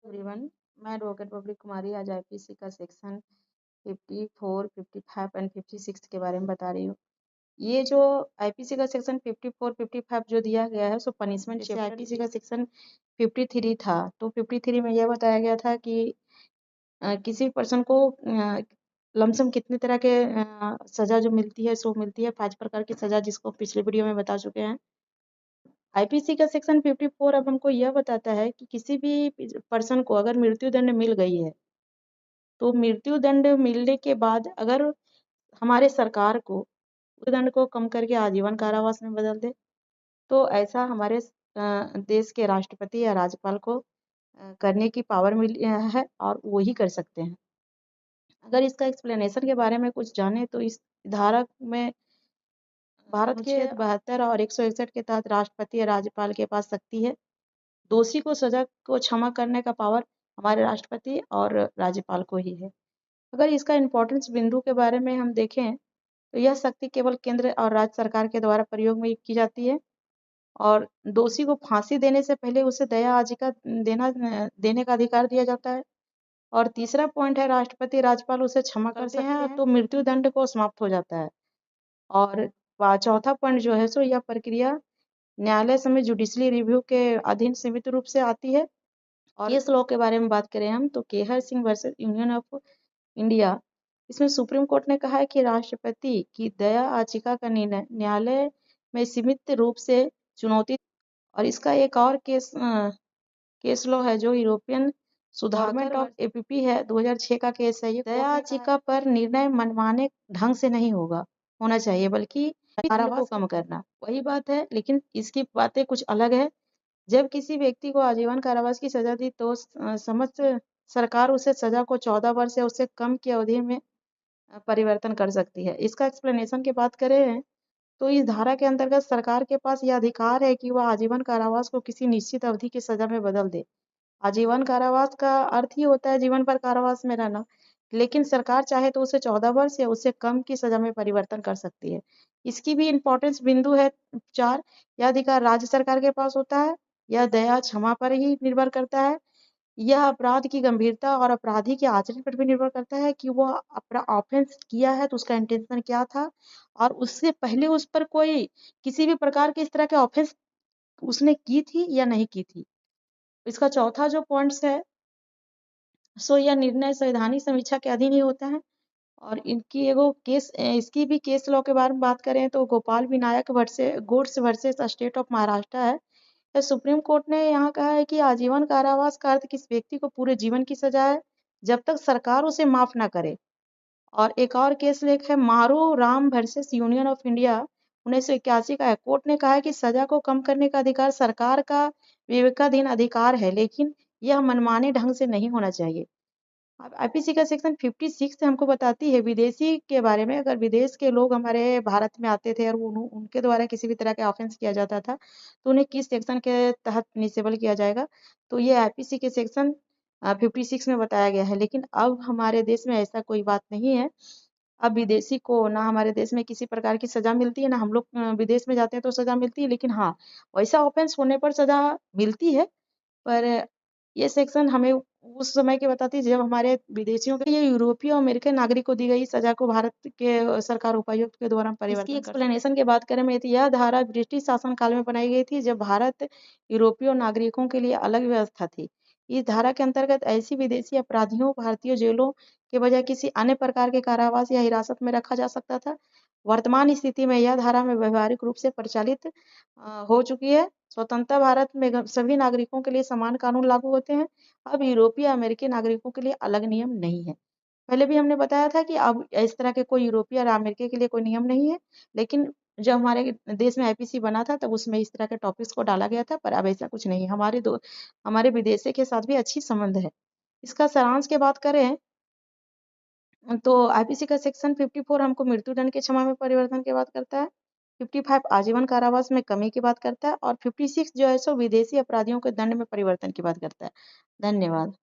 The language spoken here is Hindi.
एवरीवन, मैं एडवोकेट पब्लिक कुमारी आज आईपीसी का सेक्शन 54, 55 एंड 56 के बारे में बता रही हूँ। ये जो आईपीसी का सेक्शन 54, 55 जो दिया गया है सो पनिशमेंट, जैसे आईपीसी का सेक्शन 53 था तो 53 में यह बताया गया था कि किसी पर्सन को लमसम कितने तरह के सजा जो मिलती है सो मिलती है 5 प्रकार की सजा, जिसको पिछले वीडियो में बता चुके हैं। आईपीसी का सेक्शन 54 अब हमको यह बताता है कि किसी भी पर्सन को अगर मृत्यु दंड मिल गई है तो मृत्यु दंड मिलने के बाद अगर हमारे सरकार को उस दंड को कम करके आजीवन कारावास में बदल दे तो ऐसा हमारे देश के राष्ट्रपति या राज्यपाल को करने की पावर मिली है और वो ही कर सकते हैं। अगर इसका एक्सप्लेनेशन के बारे में कुछ जाने तो इस धारा में भारत के 72 और 161 के तहत राष्ट्रपति या राज्यपाल के पास शक्ति है। दोषी को सजा को क्षमा करने का पावर हमारे राष्ट्रपति और राज्यपाल को ही है। अगर इसका इम्पोर्टेंस बिंदु के बारे में हम देखें तो यह शक्ति केवल केंद्र और राज्य सरकार के द्वारा प्रयोग में की जाती है और दोषी को फांसी देने से पहले उसे दया याचिका देने का अधिकार दिया जाता है। और तीसरा पॉइंट है राष्ट्रपति राज्यपाल उसे क्षमा कर सकते हैं तो मृत्यु दंड को समाप्त हो जाता है। और चौथा पॉइंट जो है सो यह प्रक्रिया न्यायालय समेत जुडिशली रिव्यू के अधीन सीमित रूप से आती है। और केस लॉ के बारे में बात करें हम तो Kehar Singh versus union of India, इसमें सुप्रीम कोर्ट ने कहा है कि राष्ट्रपति की दया याचिका का निर्णय न्यायालय में सीमित रूप से चुनौती। और इसका एक और केस लॉ है जो यूरोपियन सुधारमेंट ऑफ एपीपी है, 2006 का केस है। ये दया याचिका पर निर्णय मनमाने ढंग से नहीं होना चाहिए बल्कि कारावास को कम करना वही बात है, लेकिन इसकी बातें कुछ अलग है। जब किसी व्यक्ति को आजीवन कारावास की सजा दी तो समस्त सरकार उसे सजा को 14 वर्ष या उससे कम की अवधि में परिवर्तन कर सकती है। इसका एक्सप्लेनेशन की बात करें तो इस धारा के अंतर्गत सरकार के पास यह अधिकार है कि वह आजीवन कारावास को किसी निश्चित अवधि की सजा में बदल दे। आजीवन कारावास का अर्थ ही होता है जीवन भर कारावास में रहना, लेकिन सरकार चाहे तो उसे 14 वर्ष या उससे कम की सजा में परिवर्तन कर सकती है। इसकी भी इम्पोर्टेंस बिंदु है 4, यह अधिकार राज्य सरकार के पास होता है। यह दया क्षमा पर ही निर्भर करता है। यह अपराध की गंभीरता और अपराधी के आचरण पर भी निर्भर करता है कि वो ऑफेंस किया है तो उसका इंटेंशन क्या था और उससे पहले उस पर कोई किसी भी प्रकार के इस तरह के ऑफेंस उसने की थी या नहीं की थी। इसका चौथा जो पॉइंट्स है सो यह निर्णय संवैधानिक समीक्षा के अधीन ही होता है। और इसकी भी केस लॉ के बारे में बात करें तो Gopal Vinayak Godse versus state of Maharashtra है। तो सुप्रीम कोर्ट ने यहाँ कहा है कि आजीवन कारावास का अर्थ किस व्यक्ति को पूरे जीवन की सजा है जब तक सरकार उसे माफ ना करे। और एक और केस लेख है मारू Ram versus union of India, 1981 का है। कोर्ट ने कहा है कि सजा को कम करने का अधिकार सरकार का विवेकाधीन अधिकार है, लेकिन यह मनमाने ढंग से नहीं होना चाहिए। अब आईपीसी का सेक्शन 56 हमको बताती है विदेशी के बारे में। अगर विदेश के लोग हमारे भारत में आते थे और उनके द्वारा किसी भी तरह का ऑफेंस किया जाता था तो उन्हें किस सेक्शन के तहत निसेबल किया जाएगा, तो ये आईपीसी के सेक्शन 56 में बताया गया है। लेकिन अब हमारे देश में ऐसा कोई बात नहीं है। अब विदेशी को ना हमारे देश में किसी प्रकार की सजा मिलती है, ना हम लोग विदेश में जाते हैं तो सजा मिलती है। लेकिन हाँ, वैसा ऑफेंस होने पर सजा मिलती है। पर ये सेक्शन हमें उस समय की बताती है जब हमारे विदेशियों के ये यूरोपीय और अमेरिकन नागरिक को दी गई सजा को भारत के सरकार उपायुक्त के द्वारा परिवर्तन। इसकी एक्सप्लेनेशन की बात करें तो यह धारा ब्रिटिश शासन काल में बनाई गई थी जब भारत यूरोपीय नागरिकों के लिए अलग व्यवस्था थी। इस धारा के अंतर्गत ऐसी विदेशी अपराधियों भारतीय जेलों के बजाय किसी अन्य प्रकार के कारावास या हिरासत में रखा जा सकता था। वर्तमान स्थिति में यह धारा में व्यवहारिक रूप से प्रचलित हो चुकी है। स्वतंत्रता भारत में सभी नागरिकों के लिए समान कानून लागू होते हैं। अब यूरोपीय अमेरिकी नागरिकों के लिए अलग नियम नहीं है। पहले भी हमने बताया था कि अब इस तरह के कोई यूरोपीय और अमेरिकी के लिए कोई नियम नहीं है, लेकिन जब हमारे देश में आईपीसी बना था तब उसमें इस तरह के टॉपिक्स को डाला गया था, पर अब ऐसा कुछ नहीं है। हमारे विदेशी के साथ भी अच्छी संबंध है। इसका सारांश की बात करें तो आईपीसी का सेक्शन 54 हमको मृत्युदंड की क्षमा में परिवर्तन की बात करता है। 55 आजीवन कारावास में कमी की बात करता है और 56 जो है सो विदेशी अपराधियों के दंड में परिवर्तन की बात करता है। धन्यवाद।